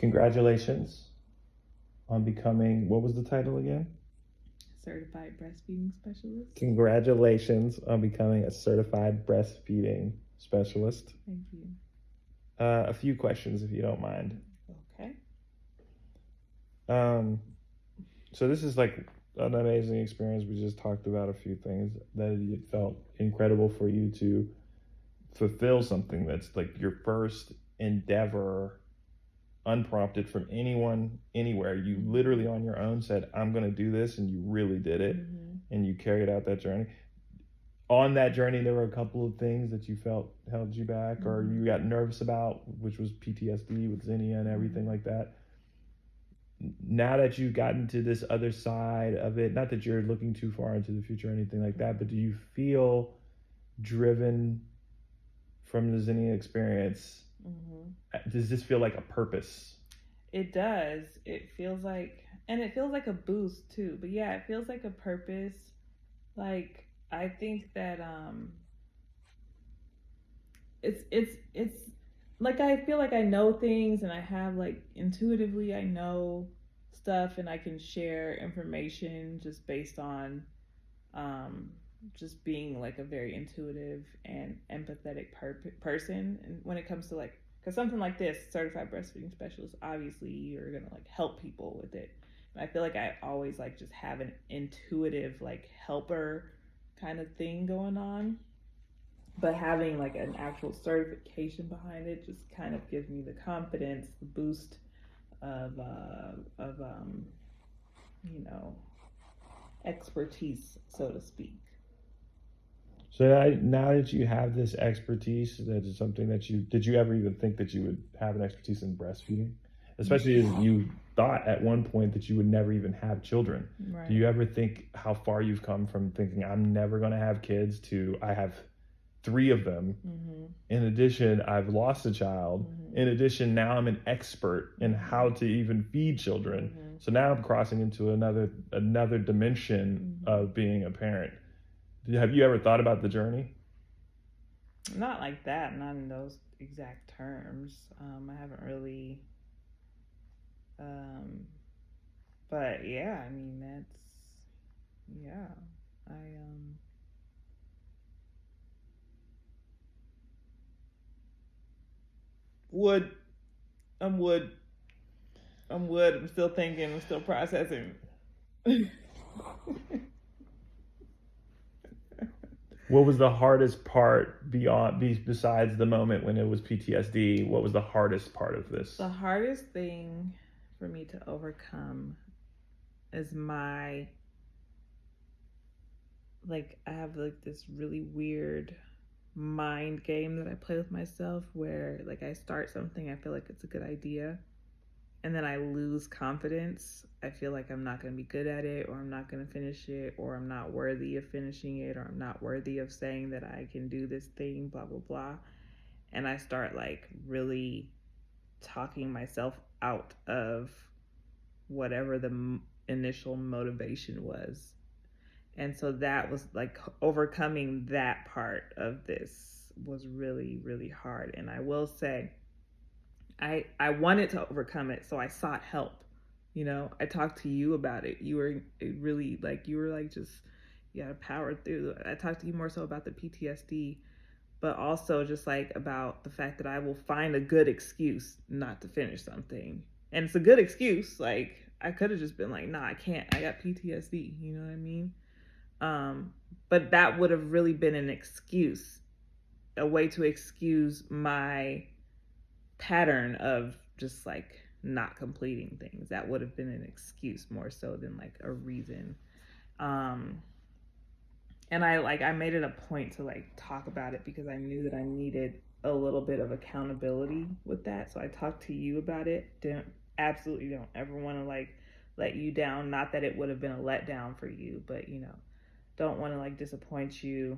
Congratulations on becoming, what was the title again? Certified breastfeeding specialist. Congratulations on becoming a certified breastfeeding specialist. Thank you. A few questions, if you don't mind. Okay. So this is like an amazing experience. We just talked about a few things that it felt incredible for you to fulfill something that's like your first endeavor, unprompted from anyone, anywhere. You literally on your own said, I'm going to do this, and you really did it, and you carried out that journey. On that journey, there were a couple of things that you felt held you back, or you got nervous about, which was PTSD with Zinnia and everything like that. Now that you've gotten to this other side of it, not that you're looking too far into the future or anything like that, but do you feel driven from the Zinnia experience? Does this feel like a purpose? It does. It feels like, and it feels like a boost too. But yeah, it feels like a purpose. Like, I think that it's like, I feel like I know things, and I have, like, intuitively I know stuff, and I can share information just based on just being like a very intuitive and empathetic person. And when it comes to, like, because something like this, certified breastfeeding specialist, obviously you're gonna like help people with it. And I feel like I always like just have an intuitive like helper kind of thing going on. But having like an actual certification behind it just kind of gives me the confidence, the boost of you know, expertise, so to speak. So now that you have this expertise, that is something that did you ever even think that you would have an expertise in breastfeeding? Especially as you thought at one point that you would never even have children. Right. Do you ever think how far you've come from thinking I'm never going to have kids to I have 3 of them? In addition, I've lost a child. In addition, now I'm an expert in how to even feed children. So now I'm crossing into another dimension of being a parent. Have you ever thought about the journey? Not like that, not in those exact terms. I haven't really. But yeah, I mean, yeah. I wood. I'm wood. I'm wood. I'm still thinking. I'm still processing. What was the hardest part besides the moment when it was PTSD? What was the hardest part of this? The hardest thing for me to overcome is my, like, I have like this really weird mind game that I play with myself where, like, I start something, I feel like it's a good idea, and then I lose confidence. I feel like I'm not going to be good at it, or I'm not going to finish it, or I'm not worthy of finishing it, or I'm not worthy of saying that I can do this thing, blah, blah, blah. And I start like really talking myself out of whatever the initial motivation was. And so that was like overcoming that part of this was really, really hard. And I will say, I wanted to overcome it, so I sought help. You know, I talked to you about it. You were really like, you were like, just, you gotta power through. I talked to you more so about the PTSD, but also just like about the fact that I will find a good excuse not to finish something. And it's a good excuse. Like, I could have just been like, nah, I can't. I got PTSD. You know what I mean? But that would have really been an excuse, a way to excuse my pattern of just like not completing things. That would have been an excuse more so than like a reason. And I made it a point to like talk about it because I knew that I needed a little bit of accountability with that. So I talked to you about it. Absolutely don't ever want to like let you down. Not that it would have been a letdown for you, but you know, don't want to like disappoint you.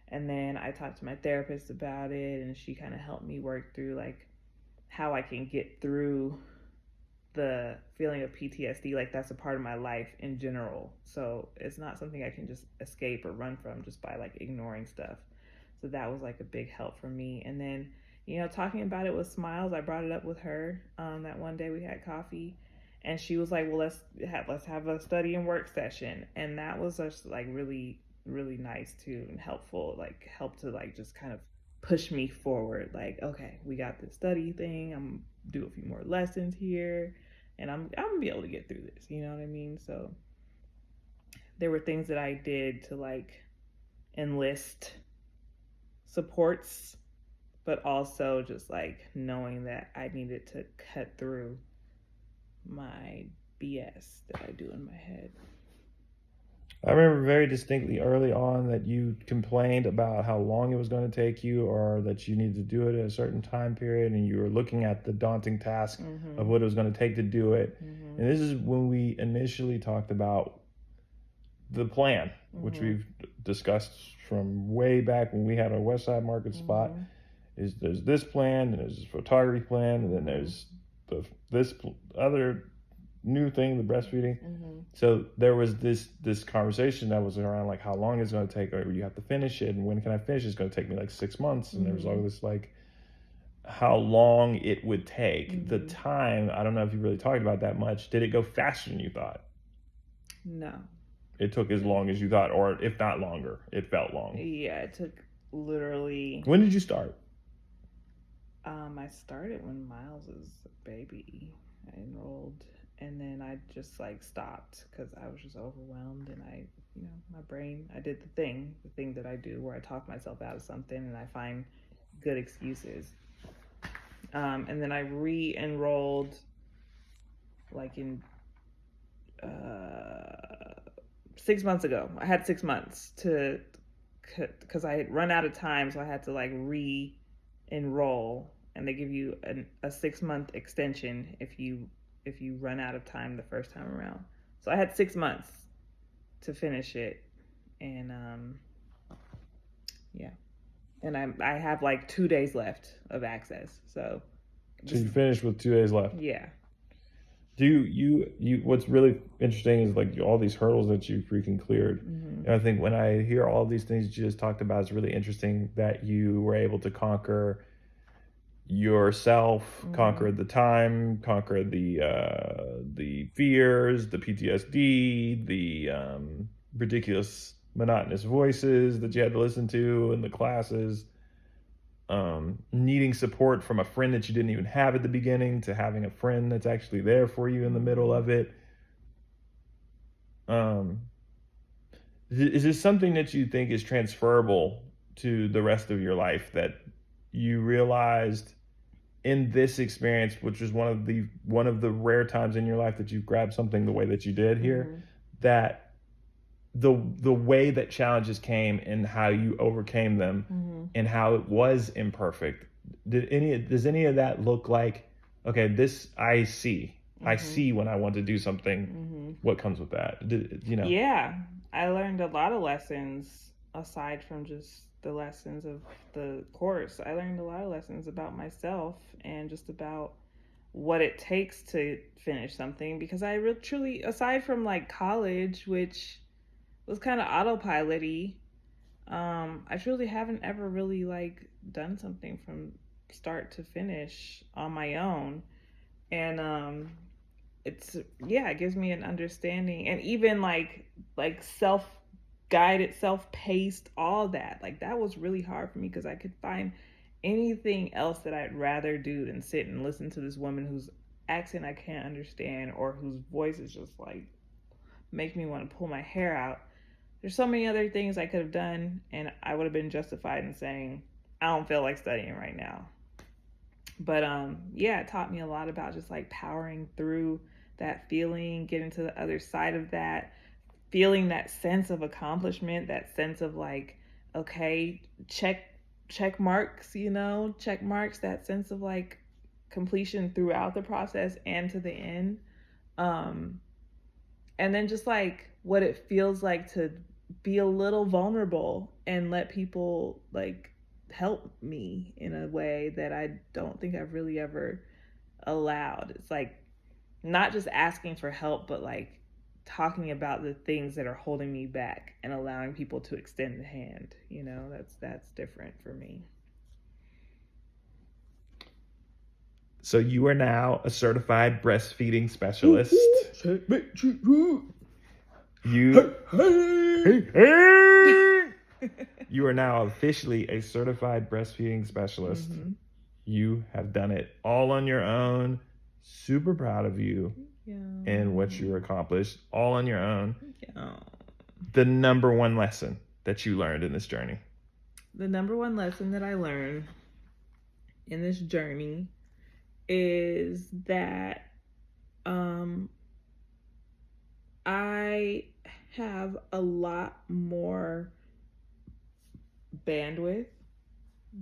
And then I talked to my therapist about it, and she kind of helped me work through like how I can get through the feeling of PTSD. Like, that's a part of my life in general. So it's not something I can just escape or run from just by like ignoring stuff. So that was like a big help for me. And then, talking about it with smiles. I brought it up with her that one day we had coffee, and she was like, "Well, let's have a study and work session," and that was just like really really nice too and helpful. Like helped to like just kind of push me forward. Like, okay, we got this study thing. I'm do a few more lessons here, and I'm gonna be able to get through this. You know what I mean? So there were things that I did to like enlist supports, but also just like knowing that I needed to cut through my BS that I do in my head. I remember very distinctly early on that you complained about how long it was going to take you, or that you needed to do it at a certain time period, and you were looking at the daunting task of what it was going to take to do it. And this is when we initially talked about the plan, which we've discussed from way back when we had our West Side Market spot. Is there's this plan, and there's this photography plan, and then there's this other new thing, the breastfeeding. So there was this conversation that was around like how long it's going to take, or you have to finish it, and when can I finish? It's going to take me like 6 months, and there was all this like how long it would take. The time, I don't know if you really talked about that much. Did it go faster than you thought? No. It took as long as you thought, or if not longer, it felt long. Yeah, it took literally. When did you start? I started when Miles was a baby. I enrolled, and then I just like stopped because I was just overwhelmed, and my brain. I did the thing that I do where I talk myself out of something, and I find good excuses. And then I re-enrolled like in 6 months ago. I had 6 months because I had run out of time, so I had to like re-enroll, and they give you a 6 month extension if you run out of time the first time around. So I had 6 months to finish it, and yeah, and I have like 2 days left of access. So you finished with 2 days left. Yeah. Do you what's really interesting is like all these hurdles that you freaking cleared. And I think when I hear all these things you just talked about, it's really interesting that you were able to conquer yourself, conquer the time, conquer the fears, the PTSD, the ridiculous monotonous voices that you had to listen to in the classes, needing support from a friend that you didn't even have at the beginning, to having a friend that's actually there for you in the middle of it. Is this something that you think is transferable to the rest of your life, that you realized in this experience, which was one of the rare times in your life that you grabbed something the way that you did here, that the way that challenges came and how you overcame them, and how it was imperfect, does any of that look like, okay, this I see when I want to do something, what comes with that? Yeah, I learned a lot of lessons aside from just the lessons of the course. I learned a lot of lessons about myself and just about what it takes to finish something, because I really truly, aside from like college, which was kind of autopilot-y, I truly haven't ever really like done something from start to finish on my own. And it gives me an understanding, and even like self-guided, self-paced, all that. Like that was really hard for me because I could find anything else that I'd rather do than sit and listen to this woman whose accent I can't understand, or whose voice is just like make me want to pull my hair out. There's so many other things I could have done, and I would have been justified in saying I don't feel like studying right now. But it taught me a lot about just like powering through that feeling, getting to the other side of that, feeling that sense of accomplishment, that sense of like, okay, check marks, that sense of like completion throughout the process and to the end. And then just like what it feels like to be a little vulnerable and let people like help me in a way that I don't think I've really ever allowed. It's like not just asking for help, but like talking about the things that are holding me back and allowing people to extend the hand. That's different for me. So you are now a certified breastfeeding specialist. You you are now officially a certified breastfeeding specialist. Mhm. You have done it all on your own. Super proud of you and what you accomplished all on your own. Yeah. The number one lesson that you learned in this journey. The number one lesson that I learned in this journey is that I have a lot more bandwidth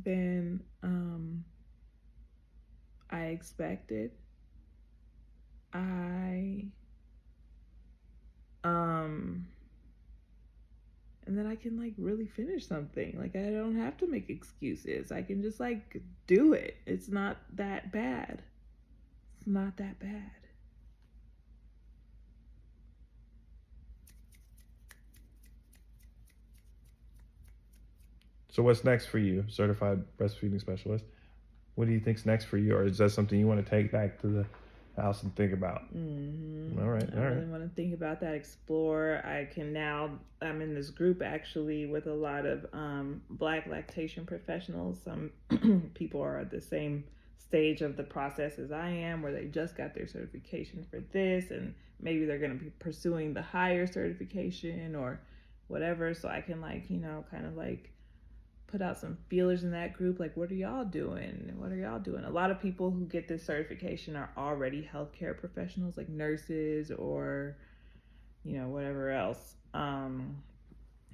than I expected. And then I can like really finish something. Like I don't have to make excuses. I can just like do it. It's not that bad. It's not that bad. So what's next for you, certified breastfeeding specialist? What do you think's next for you, or is that something you want to take back to the house and think about? All right. I really want to think about that, explore. I'm in this group actually with a lot of Black lactation professionals. Some people are at the same stage of the process as I am, where they just got their certification for this, and maybe they're going to be pursuing the higher certification or whatever. So I can kind of put out some feelers in that group, like what are y'all doing? A lot of people who get this certification are already healthcare professionals, like nurses or whatever else,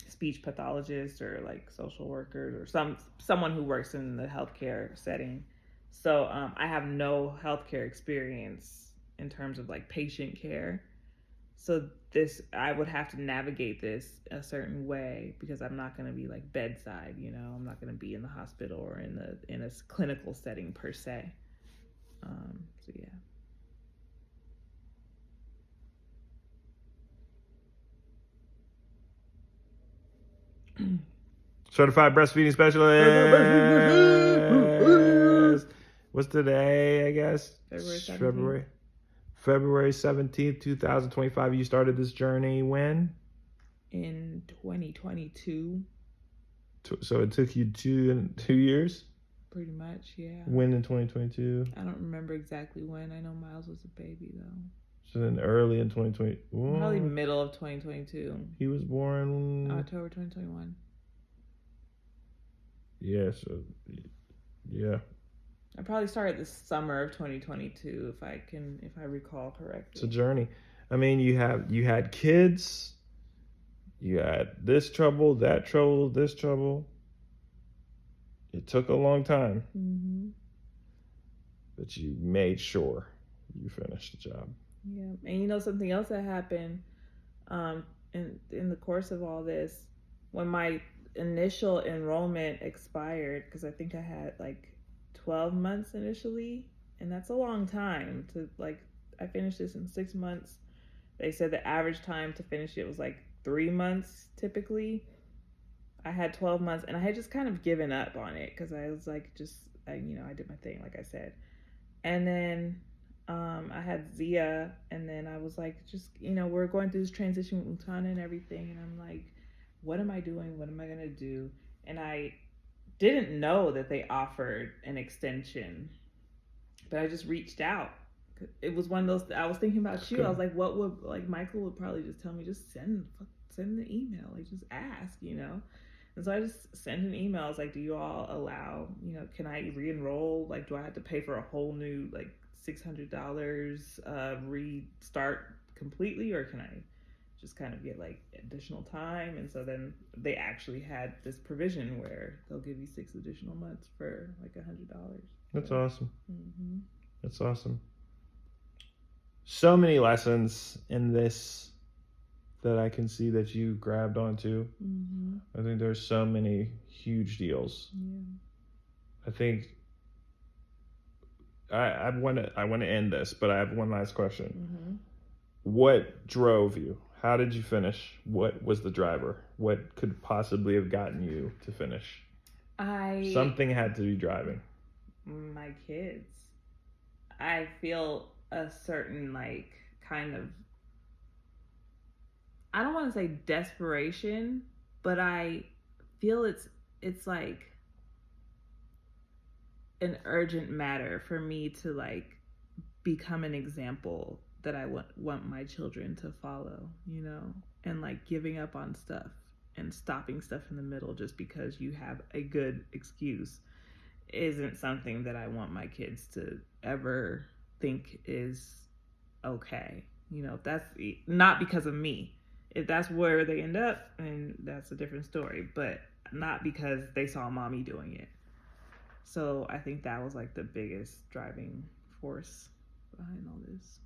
speech pathologists or like social workers or someone who works in the healthcare setting. So I have no healthcare experience in terms of like patient care. So I would have to navigate this a certain way because I'm not going to be like bedside, I'm not going to be in the hospital or in a clinical setting per se. So yeah. Certified breastfeeding specialist. What's today, I guess? February 17th, 2025. You started this journey when? In 2022. So it took you two years? Pretty much, yeah. When in 2022? I don't remember exactly when. I know Miles was a baby, though. So then early in 2020. Probably middle of 2022. He was born October 2021. Yeah, so yeah. I probably started the summer of 2022 if I recall correctly. It's a journey. I mean, you had kids, you had this trouble, that trouble, this trouble. It took a long time. Mm-hmm. But you made sure you finished the job. Yeah. And something else that happened in the course of all this, when my initial enrollment expired, because I think I had like 12 months initially, and that's a long time to I finished this in 6 months. They said the average time to finish it was like 3 months typically. I had 12 months and I had just kind of given up on it because I was like, I did my thing, like I said. And then I had Zia, and then I was like, we're going through this transition with Utana and everything. And I'm like, what am I doing? What am I going to do? And I didn't know that they offered an extension, but I just reached out. It was one of those, I was thinking about you. I was like, what would, Michael would probably just tell me, just send the email, just ask, And so I just sent an email. I was like, do you all allow, can I re-enroll? Do I have to pay for a whole new, $600 restart completely? Or can I just kind of get, additional time? And so then they actually had this provision where they'll give you 6 additional months for, $100. That's awesome. Mm-hmm. That's awesome. So many lessons in this that I can see that you grabbed onto. Mm-hmm. I think there's so many huge deals. Yeah. I think I want to end this, but I have one last question. Mm-hmm. What drove you? How did you finish? What was the driver? What could possibly have gotten you to finish? Something had to be driving. My kids. I feel a certain like kind of, I don't want to say desperation, but I feel it's like an urgent matter for me to like become an example that I want my children to follow, you know, and like giving up on stuff and stopping stuff in the middle just because you have a good excuse isn't something that I want my kids to ever think is okay. You know, that's not because of me. If that's where they end up, and that's a different story, but not because they saw mommy doing it. So I think that was like the biggest driving force behind all this.